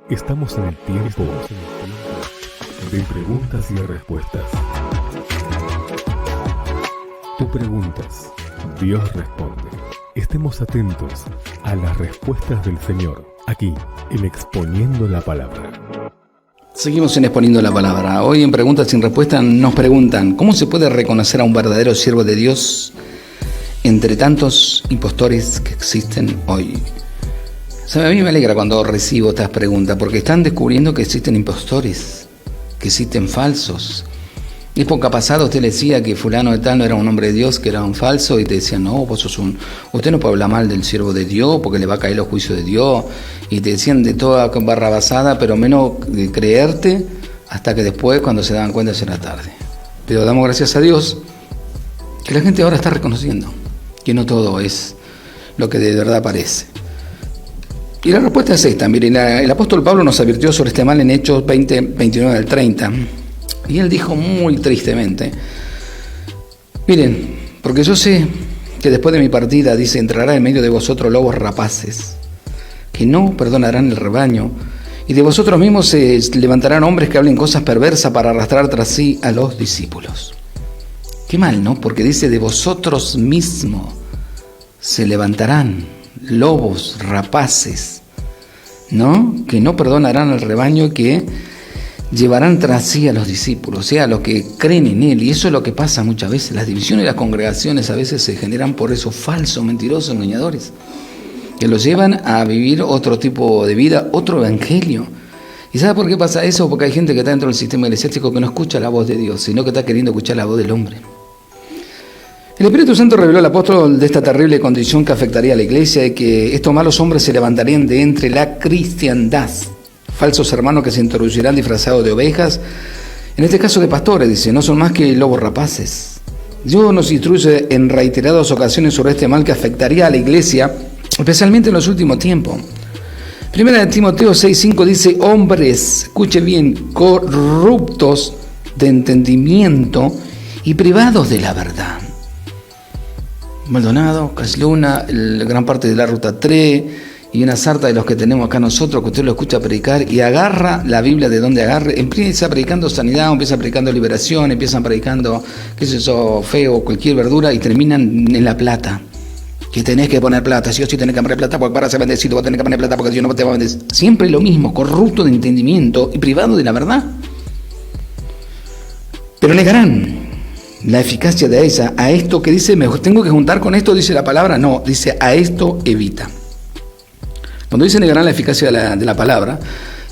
Estamos en el tiempo de preguntas y respuestas. Tú preguntas, Dios responde. Estemos atentos a las respuestas del Señor, aquí, en Exponiendo la Palabra. Seguimos en Exponiendo la Palabra. Hoy en Preguntas sin Respuesta nos preguntan, ¿cómo se puede reconocer a un verdadero siervo de Dios entre tantos impostores que existen hoy? A mí me alegra cuando recibo estas preguntas, porque están descubriendo que existen impostores, que existen falsos. Época pasada usted le decía que fulano de tal no era un hombre de Dios, que era un falso, y te decían, no, vos sos usted no puede hablar mal del siervo de Dios, porque le va a caer los juicios de Dios, y te decían de toda barrabasada, pero menos de creerte, hasta que después, cuando se daban cuenta, será tarde. Pero damos gracias a Dios, que la gente ahora está reconociendo, que no todo es lo que de verdad parece. Y la respuesta es esta. Miren, el apóstol Pablo nos advirtió sobre este mal en Hechos 20, 29 al 30. Y él dijo muy tristemente, miren, porque yo sé que después de mi partida, dice, entrará en medio de vosotros lobos rapaces, que no perdonarán el rebaño, y de vosotros mismos se levantarán hombres que hablen cosas perversas para arrastrar tras sí a los discípulos. Qué mal, ¿no? Porque dice, de vosotros mismos se levantarán lobos rapaces, ¿no? Que no perdonarán al rebaño, que llevarán tras sí a los discípulos, o sea, a los que creen en él. Y eso es lo que pasa muchas veces. Las divisiones de las congregaciones a veces se generan por esos falsos, mentirosos, engañadores, que los llevan a vivir otro tipo de vida, otro evangelio. ¿Y sabe por qué pasa eso? Porque hay gente que está dentro del sistema eclesiástico que no escucha la voz de Dios, sino que está queriendo escuchar la voz del hombre. El Espíritu Santo reveló al apóstol de esta terrible condición que afectaría a la iglesia, de que estos malos hombres se levantarían de entre la cristiandad, falsos hermanos que se introducirán disfrazados de ovejas, en este caso de pastores, dice, no son más que lobos rapaces. Dios nos instruye en reiteradas ocasiones sobre este mal que afectaría a la iglesia, especialmente en los últimos tiempos. Primera de Timoteo 6:5 dice, hombres, escuche bien, corruptos de entendimiento y privados de la verdad. Maldonado, Casluna, gran parte de la Ruta 3 y una sarta de los que tenemos acá nosotros, que usted lo escucha predicar y agarra la Biblia de donde agarre, empieza predicando sanidad, empieza predicando liberación, empiezan predicando, qué sé yo, feo, cualquier verdura, y terminan en la plata. Que tenés que poner plata, si o sí tenés que poner plata, porque para ser bendecido vos tenés que poner plata, porque si no te va a bendecir. Siempre lo mismo, corrupto de entendimiento y privado de la verdad. Pero negarán la eficacia de esa, a esto que dice, me tengo que juntar con esto, dice la palabra, no, dice, a esto evita. Cuando dice negarán la eficacia de la palabra,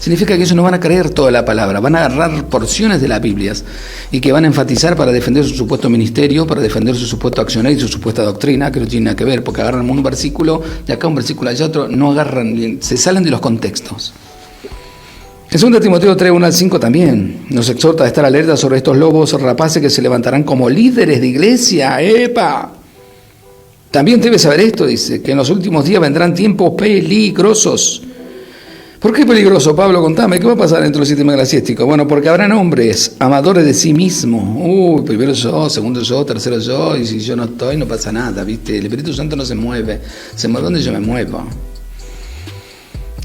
significa que ellos no van a creer toda la palabra, van a agarrar porciones de las Biblias y que van a enfatizar para defender su supuesto ministerio, para defender su supuesto accionar y su supuesta doctrina, que no tiene nada que ver, porque agarran un versículo y acá un versículo allá otro, no agarran, se salen de los contextos. En 2 Timoteo 3, 1 al 5 también nos exhorta a estar alerta sobre estos lobos rapaces que se levantarán como líderes de iglesia. ¡Epa! También debes saber esto, dice, que en los últimos días vendrán tiempos peligrosos. ¿Por qué peligroso, Pablo? Contame, ¿qué va a pasar dentro del sistema eclesiástico? Bueno, porque habrán hombres amadores de sí mismos. Primero yo, segundo yo, tercero yo, y si yo no estoy, no pasa nada, ¿viste? El Espíritu Santo no se mueve donde yo me muevo.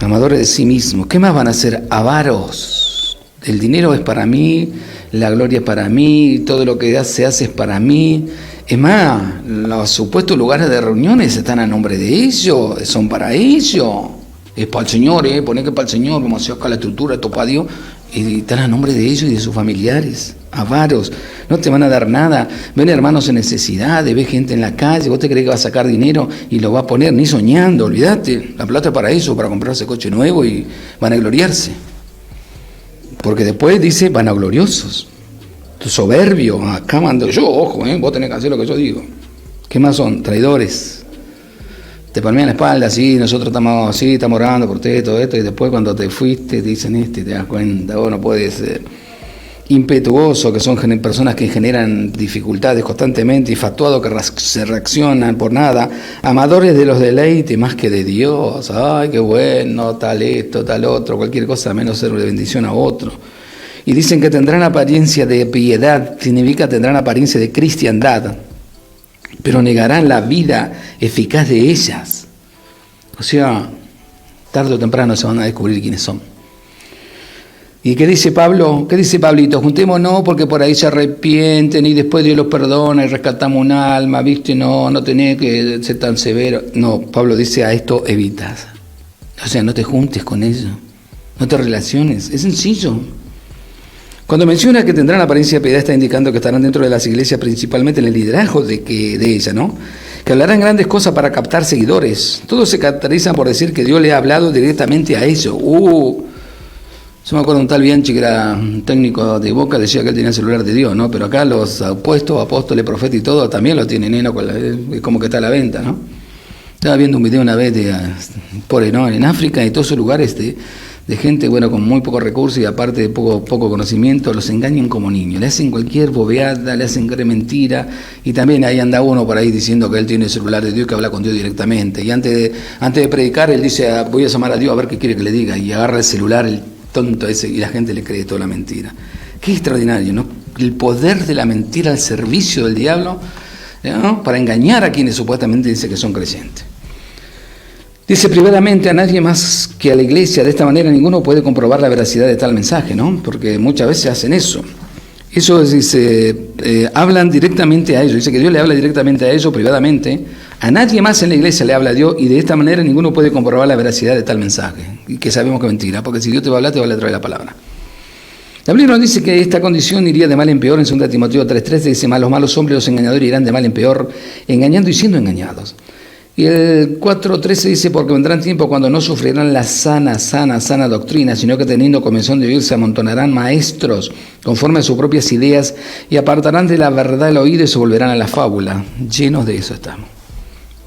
Amadores de sí mismos. ¿Qué más van a hacer? Avaros. El dinero es para mí, la gloria es para mí, todo lo que se hace es para mí. Es más, los supuestos lugares de reuniones están a nombre de ellos, son para ellos. Es para el Señor, poner que es para el Señor, como se haga la estructura, topa a Dios, y están a nombre de ellos y de sus familiares. Avaros, no te van a dar nada. Ven hermanos en necesidad, ves gente en la calle, vos te crees que va a sacar dinero y lo va a poner, ni soñando, olvídate. La plata es para eso, para comprarse coche nuevo, y van a gloriarse. Porque después dice, van a gloriosos. Soberbio, acá mando yo, ojo, vos tenés que hacer lo que yo digo. ¿Qué más son? Traidores. Te palmean la espalda, así, nosotros estamos así, estamos orando por ti, todo esto, y después cuando te fuiste te dicen te das cuenta, vos no puedes ser. Impetuoso, que son personas que generan dificultades constantemente, infatuados que se reaccionan por nada, amadores de los deleites más que de Dios. Ay, qué bueno, tal esto, tal otro, cualquier cosa menos ser de bendición a otro. Y dicen que tendrán apariencia de piedad, significa tendrán apariencia de cristiandad, pero negarán la vida eficaz de ellas. O sea, tarde o temprano se van a descubrir quiénes son. ¿Y qué dice Pablo? ¿Qué dice Pablito? Juntémonos porque por ahí se arrepienten y después Dios los perdona y rescatamos un alma, ¿viste? No tenés que ser tan severo. No, Pablo dice, a esto evitas. O sea, no te juntes con ellos, no te relaciones, es sencillo. Cuando menciona que tendrán apariencia de piedad, está indicando que estarán dentro de las iglesias, principalmente en el liderazgo de ella, ¿no? Que hablarán grandes cosas para captar seguidores. Todos se caracterizan por decir que Dios le ha hablado directamente a ellos. Yo me acuerdo un tal Bianchi que era un técnico de Boca, decía que él tenía el celular de Dios, ¿no? Pero acá los apóstoles, profetas y todo también lo tienen, es como que está a la venta, ¿no? Estaba viendo un video una vez en África y todos esos lugares de gente, bueno, con muy pocos recursos y aparte de poco conocimiento, los engañan como niños, le hacen cualquier bobeada, le hacen creer mentira, y también ahí anda uno por ahí diciendo que él tiene el celular de Dios, que habla con Dios directamente, y antes de predicar él dice, voy a llamar a Dios a ver qué quiere que le diga, y agarra el celular, el tonto ese, y la gente le cree toda la mentira. Qué extraordinario, ¿no? El poder de la mentira al servicio del diablo, ¿no? Para engañar a quienes supuestamente dice que son creyentes. Dice, primeramente, a nadie más que a la iglesia. De esta manera ninguno puede comprobar la veracidad de tal mensaje, ¿no? Porque muchas veces hacen eso. Eso dice, hablan directamente a ellos. Dice que Dios le habla directamente a ellos privadamente. A nadie más en la iglesia le habla a Dios y de esta manera ninguno puede comprobar la veracidad de tal mensaje. Y que sabemos que es mentira, porque si Dios te va a hablar, te va a traer la palabra. La Biblia nos dice que esta condición iría de mal en peor. En 2 Timoteo 3:13 dice, los malos hombres, los engañadores irán de mal en peor, engañando y siendo engañados. Y el 4:13 dice, porque vendrán tiempos cuando no sufrirán la sana doctrina, sino que teniendo comezón de oír se amontonarán maestros conforme a sus propias ideas y apartarán de la verdad el oído y se volverán a la fábula. Llenos de eso estamos.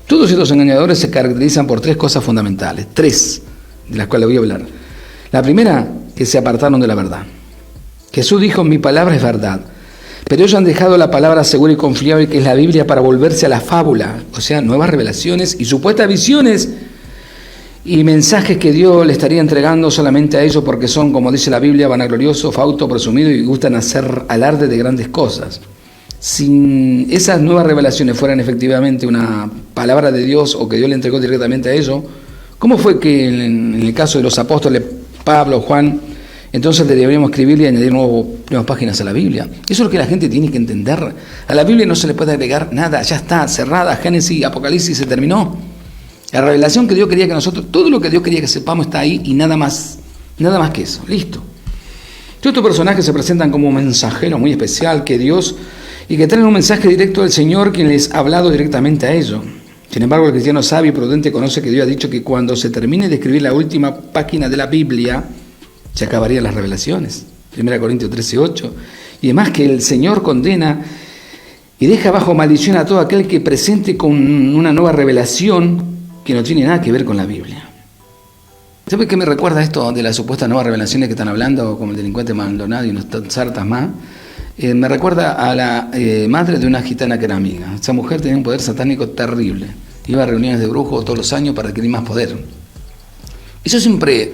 Todos estos engañadores se caracterizan por 3 cosas fundamentales, 3 de las cuales voy a hablar. La primera, que se apartaron de la verdad. Jesús dijo, mi palabra es verdad. Pero ellos han dejado la palabra segura y confiable que es la Biblia para volverse a la fábula, o sea, nuevas revelaciones y supuestas visiones y mensajes que Dios le estaría entregando solamente a ellos porque son, como dice la Biblia, vanagloriosos, fautos, presumidos y gustan hacer alarde de grandes cosas. Si esas nuevas revelaciones fueran efectivamente una palabra de Dios o que Dios le entregó directamente a ellos, ¿cómo fue que en el caso de los apóstoles Pablo, Juan, entonces deberíamos escribirle y añadir nuevas páginas a la Biblia? Eso es lo que la gente tiene que entender. A la Biblia no se le puede agregar nada, ya está, cerrada, Génesis, Apocalipsis, se terminó. La revelación que Dios quería que nosotros, todo lo que Dios quería que sepamos está ahí y nada más que eso, listo. Todos estos personajes se presentan como un mensajero muy especial que Dios, y que traen un mensaje directo del Señor, quien les ha hablado directamente a ellos. Sin embargo, el cristiano sabio y prudente conoce que Dios ha dicho que cuando se termine de escribir la última página de la Biblia, se acabarían las revelaciones. 1 Corintios 13:8. Y además que el Señor condena y deja bajo maldición a todo aquel que presente con una nueva revelación que no tiene nada que ver con la Biblia. ¿Sabe qué me recuerda esto de las supuestas nuevas revelaciones que están hablando, como el delincuente Maldonado y unas sartas más? Me recuerda a la madre de una gitana que era amiga. Esa mujer tenía un poder satánico terrible. Iba a reuniones de brujos todos los años para adquirir más poder. Y yo siempre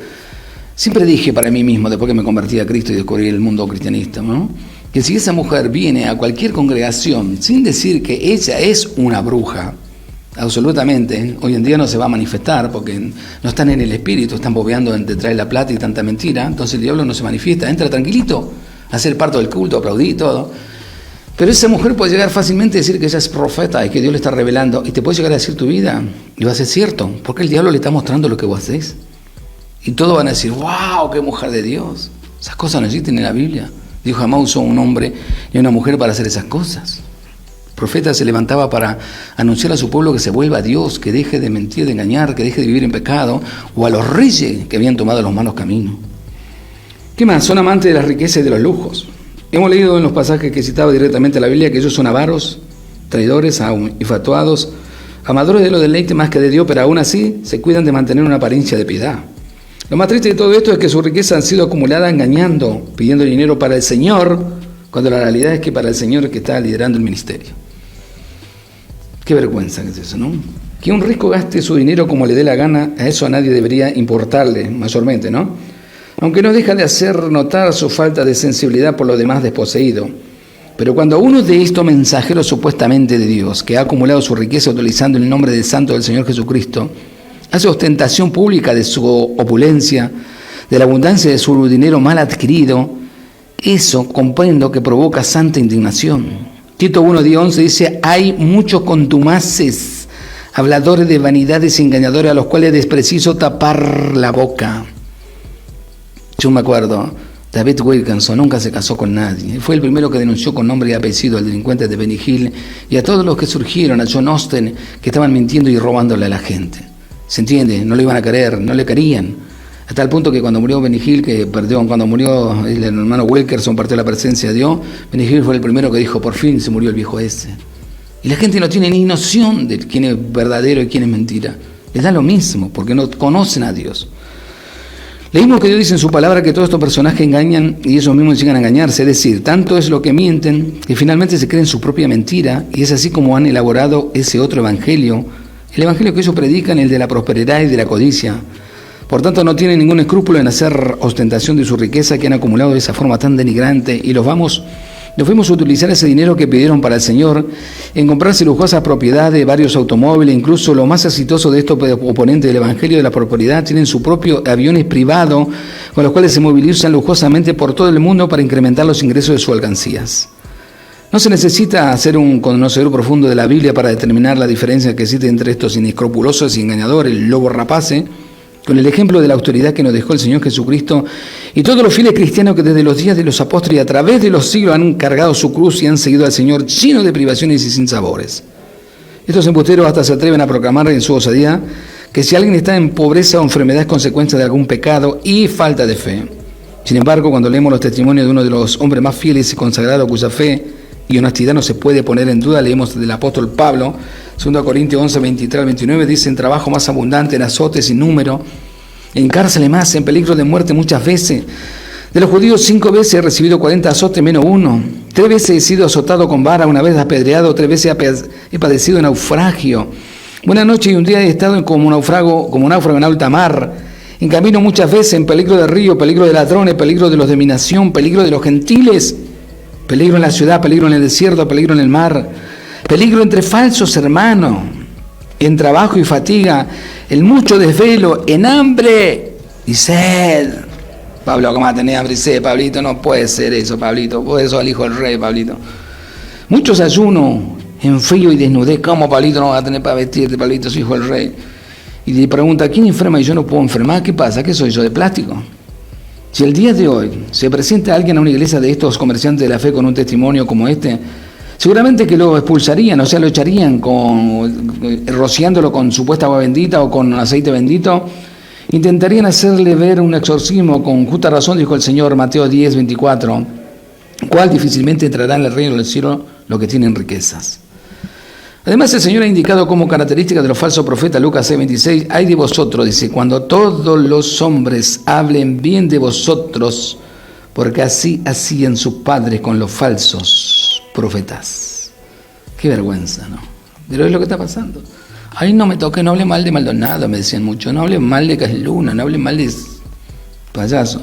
dije para mí mismo, después que me convertí a Cristo y descubrí el mundo cristianista, ¿no? Que si esa mujer viene a cualquier congregación sin decir que ella es una bruja, absolutamente, hoy en día no se va a manifestar porque no están en el espíritu, están bobeando entre traer la plata y tanta mentira, entonces el diablo no se manifiesta, entra tranquilito, a hacer parte del culto, aplaudir y todo. Pero esa mujer puede llegar fácilmente a decir que ella es profeta y que Dios le está revelando, y te puede llegar a decir tu vida, y va a ser cierto, porque el diablo le está mostrando lo que vos hacés. Y todos van a decir, wow, qué mujer de Dios. Esas cosas no existen en la Biblia. Dios jamás usó un hombre y una mujer para hacer esas cosas. El profeta se levantaba para anunciar a su pueblo que se vuelva a Dios, que deje de mentir, de engañar, que deje de vivir en pecado, o a los reyes que habían tomado los malos caminos. ¿Qué más? Son amantes de las riquezas y de los lujos. Hemos leído en los pasajes que citaba directamente la Biblia que ellos son avaros, traidores, infatuados, amadores de los deleites más que de Dios, pero aún así se cuidan de mantener una apariencia de piedad. Lo más triste de todo esto es que sus riquezas han sido acumuladas engañando, pidiendo dinero para el Señor, cuando la realidad es que para el Señor que está liderando el ministerio. Qué vergüenza que es eso, ¿no? Que un rico gaste su dinero como le dé la gana, a eso a nadie debería importarle, mayormente, ¿no? Aunque no deja de hacer notar su falta de sensibilidad por lo demás desposeído. Pero cuando uno de estos mensajeros supuestamente de Dios, que ha acumulado su riqueza utilizando el nombre del Santo del Señor Jesucristo, hace ostentación pública de su opulencia, de la abundancia de su dinero mal adquirido, eso comprendo que provoca santa indignación. Tito 1:11 dice: hay muchos contumaces, habladores de vanidades y engañadores, a los cuales es preciso tapar la boca. Yo me acuerdo, David Wilkinson nunca se casó con nadie. Fue el primero que denunció con nombre y apellido al delincuente de Benny Hill y a todos los que surgieron, a John Austen, que estaban mintiendo y robándole a la gente. ¿Se entiende? No lo iban a querer, no le querían. Hasta el punto que cuando murió Benny Hill, cuando murió el hermano Wilkerson, partió la presencia de Dios, Benny Hill fue el primero que dijo: por fin se murió el viejo ese. Y la gente no tiene ni noción de quién es verdadero y quién es mentira. Les da lo mismo, porque no conocen a Dios. Leímos que Dios dice en su palabra que todos estos personajes engañan y ellos mismos llegan a engañarse. Es decir, tanto es lo que mienten que finalmente se creen su propia mentira, y es así como han elaborado ese otro evangelio, el evangelio que ellos predican, el de la prosperidad y de la codicia. Por tanto, no tienen ningún escrúpulo en hacer ostentación de su riqueza que han acumulado de esa forma tan denigrante, y los fuimos a utilizar ese dinero que pidieron para el Señor en comprarse lujosas propiedades, varios automóviles. Incluso los más exitosos de estos oponentes del Evangelio de la prosperidad tienen su propio aviones privados con los cuales se movilizan lujosamente por todo el mundo para incrementar los ingresos de sus alcancías. No se necesita ser un conocedor profundo de la Biblia para determinar la diferencia que existe entre estos inescrupulosos y engañadores, el lobo rapaces, con el ejemplo de la autoridad que nos dejó el Señor Jesucristo, y todos los fieles cristianos que desde los días de los apóstoles y a través de los siglos han cargado su cruz y han seguido al Señor llenos de privaciones y sin sabores. Estos embusteros hasta se atreven a proclamar en su osadía que si alguien está en pobreza o enfermedad es consecuencia de algún pecado y falta de fe. Sin embargo, cuando leemos los testimonios de uno de los hombres más fieles y consagrados cuya fe y honestidad no se puede poner en duda, leemos del apóstol Pablo, 2 Corintios 11, 23 al 29, dice: en trabajo más abundante, en azotes sin número, en cárceles más, en peligro de muerte muchas veces. De los judíos 5 veces he recibido 40 azotes menos 1. 3 veces he sido azotado con vara, 1 vez apedreado, 3 veces he padecido naufragio. Una noche y un día he estado como náufrago en alta mar, en camino muchas veces, en peligro de río, peligro de ladrones, peligro de los de mi nación, peligro de los gentiles, peligro en la ciudad, peligro en el desierto, peligro en el mar, peligro entre falsos hermanos, en trabajo y fatiga, en mucho desvelo, en hambre y sed. Pablo, ¿cómo va a tener hambre y sed, Pablito? No puede ser eso, Pablito. Por eso al hijo del rey, Pablito. Muchos ayunos, en frío y desnudez. ¿Cómo, Pablito, no va a tener para vestirte, Pablito, su hijo del rey? Y le pregunta: ¿quién enferma y yo no puedo enfermar? ¿Qué pasa? ¿Qué soy yo, de plástico? Si el día de hoy se presenta alguien a una iglesia de estos comerciantes de la fe con un testimonio como este, seguramente que lo expulsarían, o sea, lo echarían rociándolo con supuesta agua bendita o con aceite bendito. Intentarían hacerle ver un exorcismo. Con justa razón dijo el Señor, Mateo 10, 24, cuál difícilmente entrará en el reino del cielo los que tienen riquezas. Además, el Señor ha indicado como característica de los falsos profetas, Lucas 6, 26, hay de vosotros, dice, cuando todos los hombres hablen bien de vosotros, porque así hacían sus padres con los falsos profetas. Qué vergüenza, ¿no? Pero es lo que está pasando. Ay, no me toque, no hable mal de Maldonado, me decían mucho, no hable mal de Casluna, no hable mal de payaso.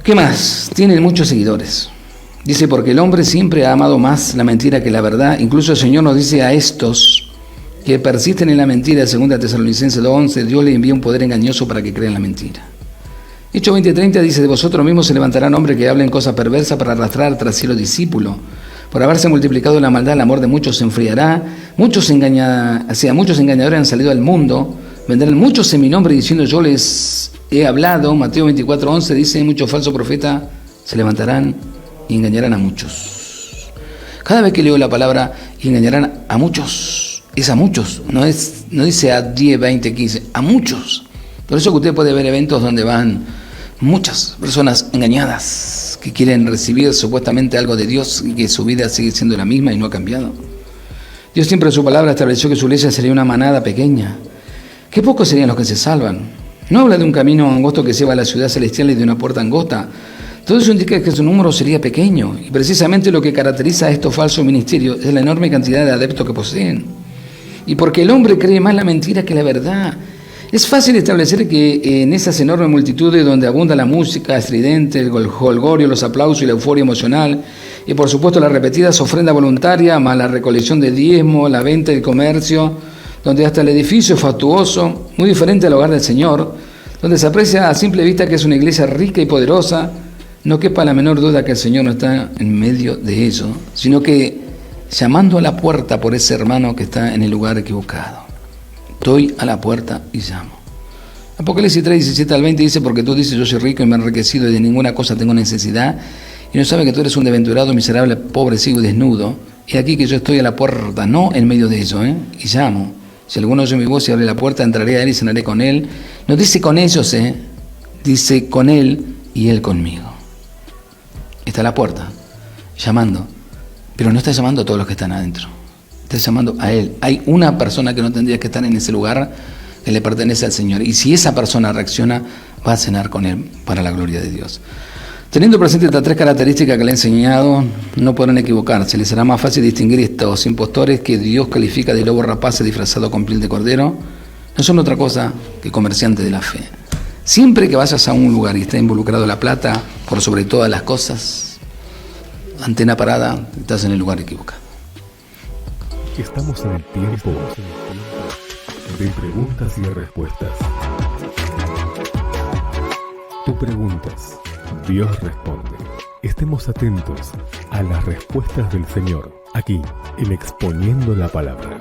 ¿Qué más? Tienen muchos seguidores. Dice, porque el hombre siempre ha amado más la mentira que la verdad. Incluso el Señor nos dice a estos que persisten en la mentira, 2 Tesalonicenses 2:11, Dios le envía un poder engañoso para que crean la mentira. Hechos 20:30 dice, de vosotros mismos se levantarán hombres que hablen cosas perversas para arrastrar tras sí los discípulos. Por haberse multiplicado la maldad, el amor de muchos se enfriará. Muchos engañadores han salido al mundo. Vendrán muchos en mi nombre diciendo, yo les he hablado. Mateo 24:11 dice, muchos falsos profetas se levantarán y engañarán a muchos. Cada vez que leo la palabra y engañarán a muchos, es a muchos, no dice a 10, 20, 15, a muchos. Por eso que usted puede ver eventos donde van muchas personas engañadas que quieren recibir supuestamente algo de Dios y que su vida sigue siendo la misma y no ha cambiado. Dios siempre en su palabra estableció que su iglesia sería una manada pequeña. Qué pocos serían los que se salvan. No habla de un camino angosto que lleva a la ciudad celestial y de una puerta angosta. Todo eso indica que su número sería pequeño, y precisamente lo que caracteriza a estos falsos ministerios es la enorme cantidad de adeptos que poseen. Y porque el hombre cree más la mentira que la verdad. Es fácil establecer que en esas enormes multitudes donde abunda la música estridente, el jolgorio, los aplausos y la euforia emocional, y por supuesto las repetidas ofrendas voluntarias, más la recolección de diezmo, la venta y el comercio, donde hasta el edificio es fastuoso, muy diferente al hogar del Señor, donde se aprecia a simple vista que es una iglesia rica y poderosa, no quepa la menor duda que el Señor no está en medio de ello, sino que llamando a la puerta por ese hermano que está en el lugar equivocado. Estoy a la puerta y llamo. Apocalipsis 3, 17 al 20 dice, porque tú dices, yo soy rico y me he enriquecido y de ninguna cosa tengo necesidad, y no sabes que tú eres un desventurado, miserable, pobre, ciego y desnudo. Y aquí que yo estoy a la puerta, no en medio de ello, y llamo. Si alguno oye mi voz y abre la puerta, entraré a él y cenaré con él. No dice con ellos, dice con él y él conmigo. Está a la puerta, llamando, pero no está llamando a todos los que están adentro. Está llamando a él. Hay una persona que no tendría que estar en ese lugar, que le pertenece al Señor. Y si esa persona reacciona, va a cenar con él para la gloria de Dios. Teniendo presente estas tres características que le he enseñado, no podrán equivocarse. Les será más fácil distinguir estos impostores que Dios califica de lobo rapaces disfrazado con piel de cordero. No son otra cosa que comerciantes de la fe. Siempre que vayas a un lugar y esté involucrado la plata, por sobre todas las cosas, antena parada, estás en el lugar equivocado. Estamos en el tiempo de preguntas y respuestas. Tú preguntas, Dios responde. Estemos atentos a las respuestas del Señor, aquí en Exponiendo la Palabra.